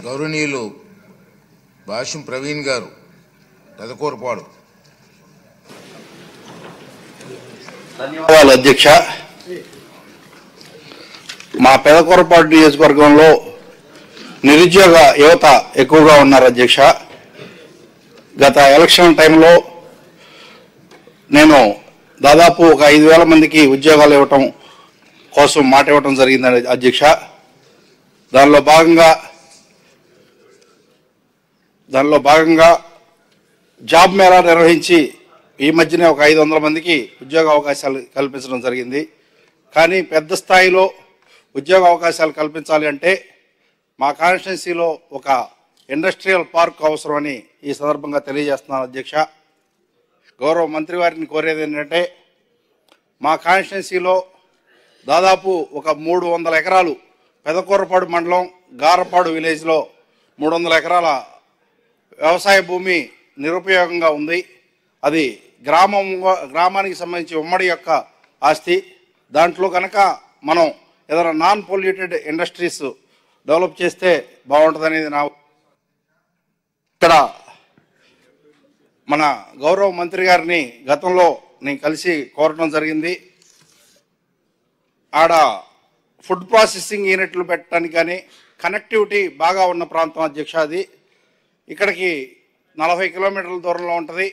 గౌరవనీయులు భాష్యం ప్రవీణ్ గారు పెదకూరపాడు. ధన్యవాదాలు అధ్యక్ష. మా పెదకూరపాడు నియోజకవర్గంలో నిరుద్యోగ యువత ఎక్కువగా ఉన్నారు అధ్యక్ష. గత ఎలక్షన్ టైంలో నేను దాదాపు ఒక 5,000 మందికి ఉద్యోగాలు ఇవ్వటం కోసం మాట ఇవ్వటం జరిగింది అధ్యక్ష. దానిలో భాగంగా జాబ్ మేళా నిర్వహించి ఈ మధ్యనే ఒక 500 మందికి ఉద్యోగ అవకాశాలు కల్పించడం జరిగింది. కానీ పెద్ద స్థాయిలో ఉద్యోగ అవకాశాలు కల్పించాలి అంటే మా కాన్స్టిట్యున్సీలో ఒక ఇండస్ట్రియల్ పార్క్ అవసరమని ఈ సందర్భంగా తెలియజేస్తున్నాను అధ్యక్ష. గౌరవ మంత్రి వారిని కోరేది ఏంటంటే మా కాన్స్టిట్యున్సీలో దాదాపు ఒక 300 ఎకరాలు పెదకూరపాడు మండలం గారపాడు విలేజ్లో 300 ఎకరాల వ్యవసాయ భూమి నిరుపయోగంగా ఉంది. అది గ్రామానికి సంబంధించి ఉమ్మడి యొక్క ఆస్తి. దాంట్లో కనుక మనం ఏదైనా నాన్ పొల్యూటెడ్ ఇండస్ట్రీస్ డెవలప్ చేస్తే బాగుంటుందనేది నా. ఇక్కడ మన గౌరవ మంత్రి గారిని గతంలో నేను కలిసి కోరటం జరిగింది. ఆడ ఫుడ్ ప్రాసెసింగ్ యూనిట్లు పెట్టడానికి కానీ కనెక్టివిటీ బాగా ఉన్న ప్రాంతం అధ్యక్ష. అది ఇక్కడికి 40 కిలోమీటర్ల దూరంలో ఉంటుంది.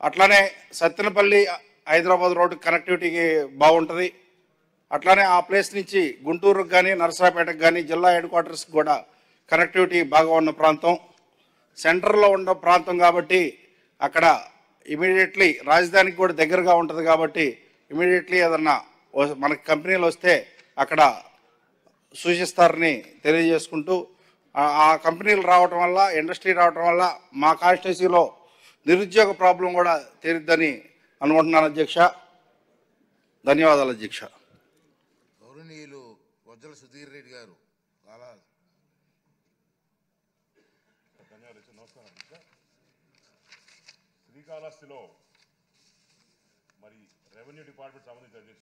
అట్లానే సత్తెనపల్లి హైదరాబాద్ రోడ్డు కనెక్టివిటీకి బాగుంటుంది. అట్లానే ఆ ప్లేస్ నుంచి గుంటూరుకు కానీ నరసరాపేటకు కానీ జిల్లా హెడ్ క్వార్టర్స్కి కూడా కనెక్టివిటీ బాగా ఉన్న ప్రాంతం. సెంటర్లో ఉన్న ప్రాంతం కాబట్టి అక్కడ ఇమీడియట్లీ రాజధానికి కూడా దగ్గరగా ఉంటుంది కాబట్టి ఇమీడియట్లీ ఏదన్నా మనకి కంపెనీలు వస్తే అక్కడ సూచిస్తారని తెలియజేసుకుంటూ ఆ కంపెనీలు రావటం వల్ల ఇండస్ట్రీ రావటం వల్ల మా కాన్స్టిట్యున్సీలో నిరుద్యోగ ప్రాబ్లం కూడా తీరుద్దని అనుకుంటున్నాను అధ్యక్ష. ధన్యవాదాలు అధ్యక్ష. గౌరవనీయులు వజ్జల సుధీర్ రెడ్డి గారు శ్రీకాళహస్తిలో మరి రెవెన్యూ డిపార్ట్మెంట్ సంబంధించిన